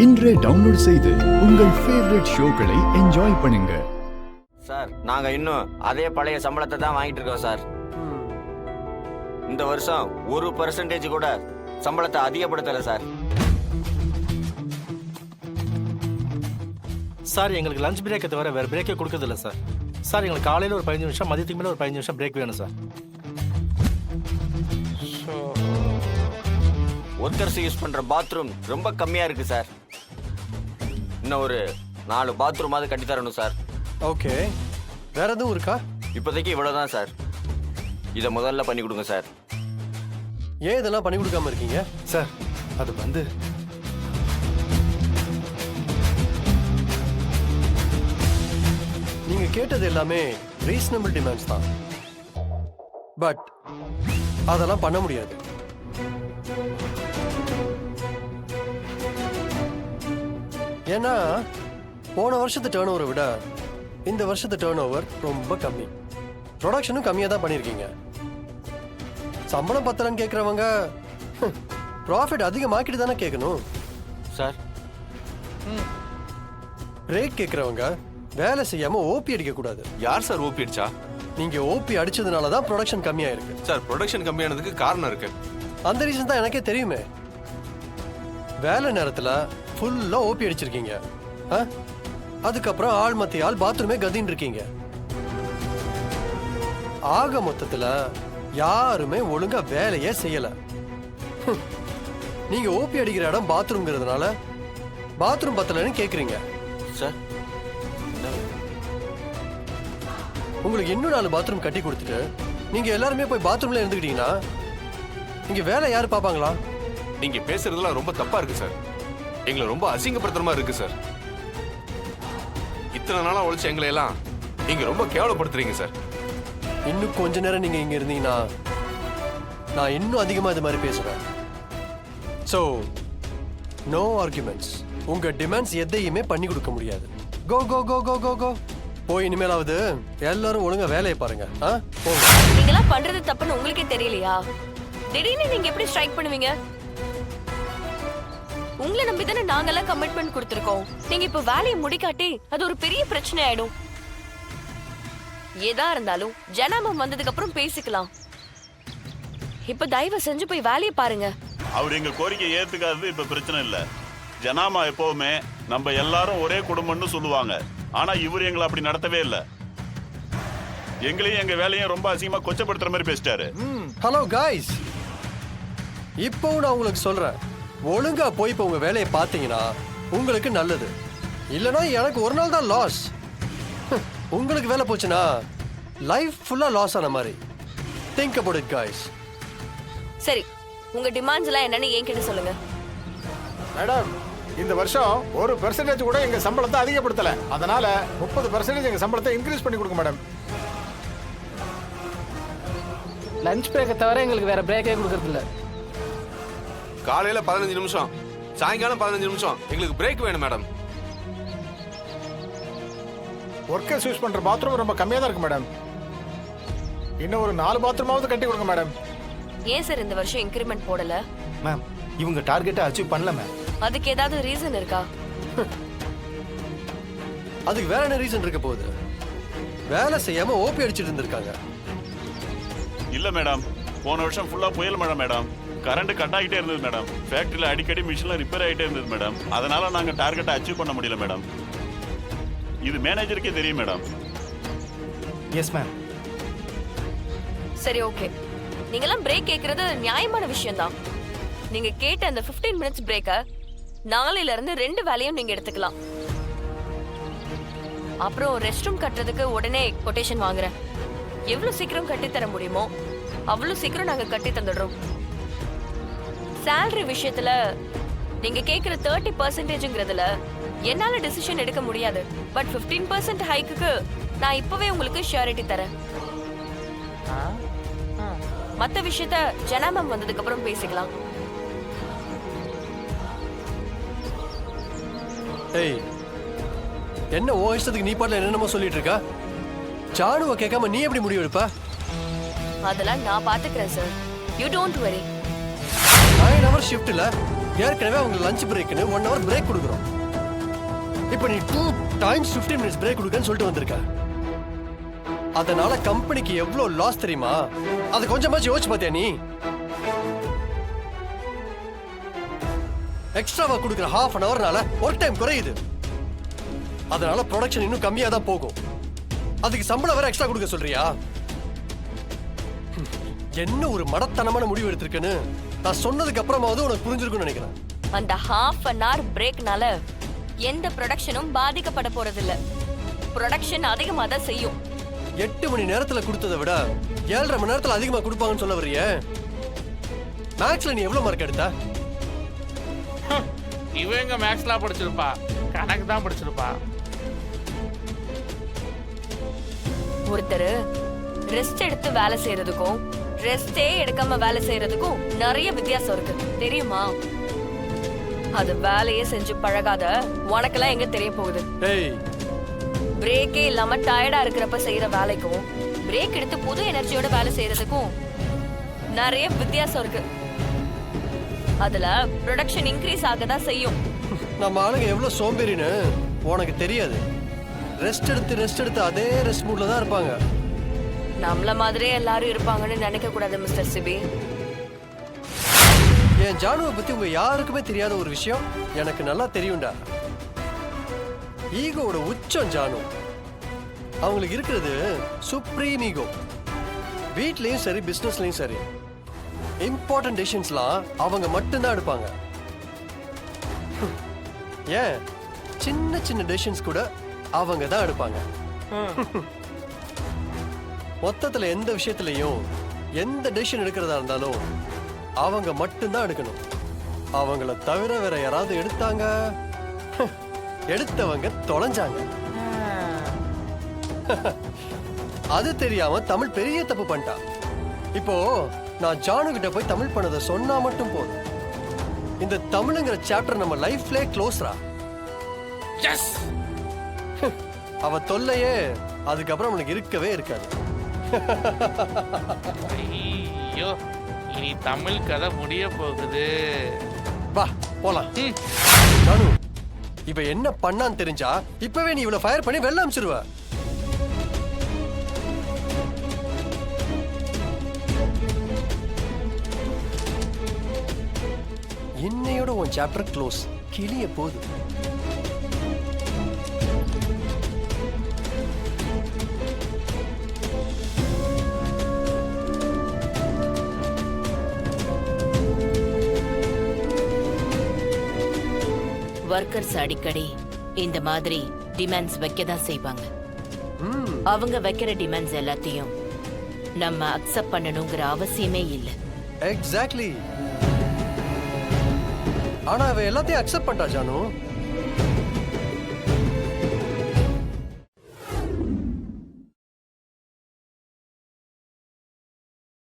இன்றே டவுன்லோட் செய்து உங்கள் ஃபேவரட் ஷோக்களை என்ஜாய் பண்ணுங்க. சார் நாங்க இன்னும் அதே பழைய சம்பளத்தை தான் வாங்கிட்டு இருக்கோம் சார். இந்த வருஷம் 1% கூட சம்பளத்தை அதிகப்படுத்தல சார். சார் எங்களுக்கு லஞ்ச் பிரேக்கை தவிர வேறு பிரேக்கே கொடுக்கறதில்ல சார். சார் எங்களுக்கு காலையில் ஒரு 15 நிமிஷம், மதியத்துக்கு மேலே ஒரு 15 நிமிஷம் பிரேக் வேணும் சார். ஒர்க்கர்ஸ் யூஸ் பண்ற பாத்ரூம் ரொம்ப கம்மியா இருக்கு சார். இன்னும் ஒரு 4 பாத்ரூமாவது கட்டி தரணும் சார். ஓகே, வேற எதுவும் இருக்கா? இப்போதைக்கு இவ்வளவுதான் சார். இதை முதல்ல பண்ணி கொடுங்க சார். ஏன் இதெல்லாம் பண்ணி கொடுக்காம இருக்கீங்க? சார் அது வந்து நீங்க கேட்டது எல்லாமே ரீசனபிள் டிமாண்ட்ஸ் தான், பட் அதெல்லாம் பண்ண முடியாது. ஏன்னா போன வருஷத்து டேர்ன் ஓவரை விட இந்த வருஷத்து டேர்ன் ஓவர் ரொம்ப கம்மி. ப்ரொடக்ஷனும் கம்மியாக தான் பண்ணியிருக்கீங்க. சம்பளம் பத்தலன்னு கேட்குறவங்க ப்ராஃபிட் அதிகமாக்கிட்டு தானே கேட்கணும் சார். பிரேக் கேட்குறவங்க வேலை செய்யாம ஓபி அடிக்க கூடாது. யார் சார் ஓபி அடிச்சா? நீங்க ஓபி அடிச்சதுனால தான் ப்ரொடக்ஷன் கம்மியாயிருக்கு. சார் ப்ரொடக்ஷன் கம்மியானதுக்கு காரணம் இருக்கு. அந்த ரீசன் தான் எனக்கே தெரியுமே. வேலை நேரத்துல ஃபுல்லா ஓபி அடிச்சிருக்கீங்க. அதுக்கப்புறம் ஆள் மத்திய ஆள் பாத்ரூமே கதின்னு இருக்கீங்க. ஆக மொத்தத்துல யாருமே ஒழுங்கா வேலையே செய்யல. நீங்க ஓபி அடிக்கிற இடம் பாத்ரூம்ங்கிறதுனால பாத்ரூம் பத்தலன்னு கேக்குறீங்க சார். உங்களுக்கு இன்னும் 4 பாத்ரூம் கட்டி கொடுத்துட்டு நீங்க எல்லாருமே போய் பாத்ரூம்ல இருந்துக்கிட்டீங்கன்னா இங்க வேலை யாரு பாப்பாங்களா? நீங்க பேசுறதுலாம் ரொம்ப தப்பா இருக்கு சார். எங்களை ரொம்ப அசிங்கப்படுத்துற மாதிரி இருக்கு சார். இத்தனை நாளா ஒழிச்சு எங்களை எல்லாம் நீங்க ரொம்ப கேவலப்படுத்துறீங்க சார். இன்னும் கொஞ்ச நேரம் நீங்க இங்க இருந்தீங்கன்னா நான் இன்னும் அதிகமா இது மாதிரி பேசுவேன். So no arguments. உங்க டிமாண்ட்ஸ் எதையுமே பண்ணி கொடுக்க முடியாது. கோ கோ கோ கோ கோ கோ. போய் இனிமேலாவது எல்லாரும் ஒழுங்கா வேலையை பாருங்க. நீங்களாம் பண்றது தப்புன்னு உங்களுக்கே தெரியலையா? திடீர்னு நீங்க எப்படி ஸ்ட்ரைக் பண்ணுவீங்க? உங்களை நம்பி தானே நாங்கெல்லாம் கமிட்மெண்ட் கொடுத்துருக்கோம். நீங்க இப்ப வேலையை முடிக்காட்டி அது ஒரு பெரிய பிரச்சனை ஆயிடும். ஏதா இருந்தாலும் ஜனாமம் வந்ததுக்கு அப்புறம் பேசிக்கலாம். இப்ப தயவு செஞ்சு போய் வேலையை பாருங்க. அவர் எங்க கோரிக்கை ஏத்துக்காதது இப்ப பிரச்சனை இல்ல. ஜனாமா எப்பவுமே நம்ம எல்லாரும் ஒரே குடும்பம்னு சொல்லுவாங்க. ஆனா இவர் எங்களை அப்படி நடத்தவே இல்ல. எங்களையும் எங்க வேலையும் ரொம்ப அசிங்கமா கொச்சப்படுத்துற மாதிரி பேசிட்டாரு. ஹலோ காய்ஸ், இப்பவும் நான் உங்களுக்கு சொல்றேன், ஒழுங்கா போய் இப்ப உங்க வேலையை பார்த்தீங்கன்னா உங்களுக்கு நல்லது. இல்லைன்னா எனக்கு ஒரு நாள் தான் லாஸ். உங்களுக்கு வேலை போச்சுன்னா லைஃப் ஃபுல்லா லாஸ் ஆன மாதிரி. Think about it guys. சரி, உங்க டிமாண்ட்ஸ் எல்லாம் என்னன்னு என்கிட்ட சொல்லுங்க. மேடம், இந்த வருஷம் 1% கூட எங்க சம்பளத்தை அதிகப்படுத்தல. அதனால 30% எங்க சம்பளத்தை இன்க்ரீஸ் பண்ணி கொடுங்க மேடம். லஞ்ச் பிரேக்கை தவிர எங்களுக்கு வேற பிரேக்கே கொடுக்கறது இல்ல. காலையில 15 நிமிஷம், சாயங்காலம் 15 நிமிஷம் எங்களுக்கு பிரேக் வேணும் மேடம். ஒர்க்கர்ஸ் யூஸ் பண்ற பாத்ரூம் ரொம்ப கம்மியா தான் இருக்கு மேடம். இன்னும் ஒரு 4 பாத்ரூமாவது கட்டி கொடுங்க மேடம். ஏன் சார் இந்த வருஷம் இன்கிரிமெண்ட் போடல? மேம் இவங்க டார்கெட்டை அச்சீவ் பண்ணல மேம். அதுக்கு ஏதாவது ரீசன் இருக்கா? அதுக்கு வேற என்ன ரீசன் இருக்க போகுது? வேலை செய்யாம ஓபி அடிச்சிட்டு இருந்திருக்காங்க. இல்ல மேடம், போன வருஷம் ஃபுல்லா புயல் மழை மேடம். கரண்ட் கட் ஆகிட்டே இருந்தது மேடம். ஃபேக்டரியில அடிக்கடி மிஷின்ல ரிப்பேர் ஆகிட்டே இருந்தது மேடம். அதனால நாங்க டார்கெட்டை அச்சீவ் பண்ண முடியல மேடம். இது மேனேஜருக்கே தெரியும் மேடம். Yes ma'am. சரி, ஓகே. நீங்கெல்லாம் பிரேக் கேட்கறது நியாயமான விஷயம் தான். நீங்க கேட்ட அந்த 15 மினிட்ஸ் பிரேக்க நாளையில இருந்து 2 வேலையும் நீங்க எடுத்துக்கலாம். அப்புறம் ரெஸ்ட் ரூம் கட்டுறதுக்கு உடனே கொட்டேஷன் வாங்குறேன். எவ்வளவு சீக்கிரம் கட்டி தர முடியுமோ அவ்வளவு சீக்கிரம் நாங்க கட்டி தந்துடுறோம். சேலரி விஷயத்துல நீங்க கேக்குற 30%ங்கிறதுல என்னால டிசிஷன் எடுக்க முடியாது. பட் 15% ஹைக்குக்கு நான் இப்பவே உங்களுக்கு ஷூரிட்டி தரேன். மத்த விஷயத்த ஜனாமம் வந்ததுக்கு அப்புறம் பேசிக்கலாம். ஏய், என்ன ஓ இஷ்டத்துக்கு நீ பாட்டுல என்னென்னமோ சொல்லிட்டு இருக்கா? சாணுவை கேட்காம நீ எப்படி முடிவு எடுப்ப? அதெல்லாம் நான் பாத்துக்கிறேன் sir. You don't worry. 9 hours ஷிஃப்ட்ல ஏற்கனவே அவங்க லஞ்ச் பிரேக்னு 1 hour பிரேக் கொடுக்குறோம். இப்போ நீ 2 times 15 minutes பிரேக் கொடுக்கன்னு சொல்லிட்டு வந்திருக்க. அதனால கம்பெனிக்கு எவ்வளவு லாஸ் தெரியுமா? அது கொஞ்சமாச்சு யோசிச்சு பார்த்தியா நீ? எக்ஸ்ட்ராவா கொடுக்குற half an hourனால ஒர்க் டைம் குறையுது. அதனால ப்ரொடக்ஷன் இன்னும் கம்மியா தான் போகும். அதுக்கு சம்பளம் வேற எக்ஸ்ட்ரா கொடுக்க சொல்றியா? என்ன ஒரு மடத்தனமான முடிவு எடுத்திருக்கேன்னு நான் சொன்னதுக்கு அப்புறமாவது உனக்கு புரிஞ்சிருக்கும்னு நினைக்கிறேன். அந்த half an hour பிரேக்னால எந்த ப்ரொடக்ஷனும் பாதிக்கப்பட போறதில்ல. ப்ரொடக்ஷன் அதிகமா தான் செய்யும். 8 மணி நேரத்துல கொடுத்ததை விட 7.5 மணி நேரத்துல அதிகமா கொடுப்பாங்கன்னு சொல்ல வர்றிய? மேக்ஸ்ல நீ எவ்வளவு மார்க் எடுத்த? இவங்க மேக்ஸ்லாம் படிச்சிருப்பா, கணக்கு தான் படிச்சிருப்பா. ஒருத்தர் ரெஸ்ட் எடுத்து வேலை செய்யறதுக்கும் ரெஸ்டே எடுக்காம வேலை செய்யறதுக்கும் நிறைய வித்தியாசம் இருக்கு தெரியுமா? அது வேலையே செஞ்சு பழகாத உனக்கெல்லாம் எங்க தெரிய போகுது? டேய், பிரேக்கே இல்லாம டயர்டா இருக்கிறப்ப செய்யற வேலைக்கும் பிரேக் எடுத்து புது எனர்ஜியோட வேலை செய்யறதுக்கும் நிறைய வித்தியாசம் இருக்கு. அதுல ப்ரொடக்ஷன் இன்க்ரீஸ் ஆக தான் செய்யும். நம்ம ஆளுங்க எவ்வளவு சோம்பேறின்னு உனக்கு தெரியாது. ரெஸ்ட் எடுத்து அதே ரெஸ்ட் மூட்ல தான் இருப்பாங்க. நம்மள மாதிரியே எல்லாரும் இருப்பாங்கன்னு நினைக்க கூடாது மிஸ்டர் சிபி. என் ஜானுவை பத்தி உங்க யாருக்குமே தெரியாத ஒரு விஷயம் எனக்கு நல்லா தெரியும்டா. ஈகோவோட உச்சம் ஜானு. அவங்களுக்கு இருக்கிறது சுப்ரீம் ஈகோ. வீட்லயும் சரி பிசினஸ்லயும் சரி இம்பார்ட்டன்ட் டெசிஷன்ஸ்லாம் அவங்க மட்டும்தான் எடுப்பாங்க. ஏன் சின்ன சின்ன டெசிஷன்ஸ் கூட அவங்க தான் எடுப்பாங்க. மொத்தத்துல எந்த விஷயத்திலையும் எந்த டெசிஷன் எடுக்கிறதா இருந்தாலும் அவங்க மட்டும்தான் எடுக்கணும். அவங்கள தவிர வேற யாராவது எடுத்தாங்க, எடுத்தவங்க தொலைஞ்சாங்க. அது தெரியாம தமிழ் பெரிய தப்பு பண்ணிட்டா. இப்போ நான் ஜானு கிட்ட போய் தமிழ் பண்ணதை சொன்னா மட்டும் போதும். இந்த தமிழ்ங்கிற சாப்டர் நம்ம லைஃப்ல க்ளோஸ்ரா. எஸ், அவ தொல்லையே அதுக்கப்புறம் உனக்கு இருக்கவே இருக்காது. ஐயோ, இனி தமிழ் கதை முடிய போகுது. வா போலாம். ஜானு, இவ என்ன பண்ணான்னு தெரிஞ்சா இப்பவே நீ இவளை ஃபயர் பண்ணி வெளில அனுப்பிச்சிருவ. இன்னையோட உன் சாப்டர் க்ளோஸ். கிளிய போகுது. ஒர்க்கர்ஸ் அடிக்கடி இந்த மாதிரி டிமாண்ட்ஸ் வைக்க தான் செய்வாங்க. அவங்க வைக்கிற டிமாண்ட்ஸ் எல்லாத்தையும் நம்ம அக்செப்ட் பண்ணணுங்கிற அவசியமே இல்லை. எக்ஸாக்ட்லி. ஆனா அவ எல்லாத்தையும் அக்செப்ட் பண்ணிட்டா ஜானு.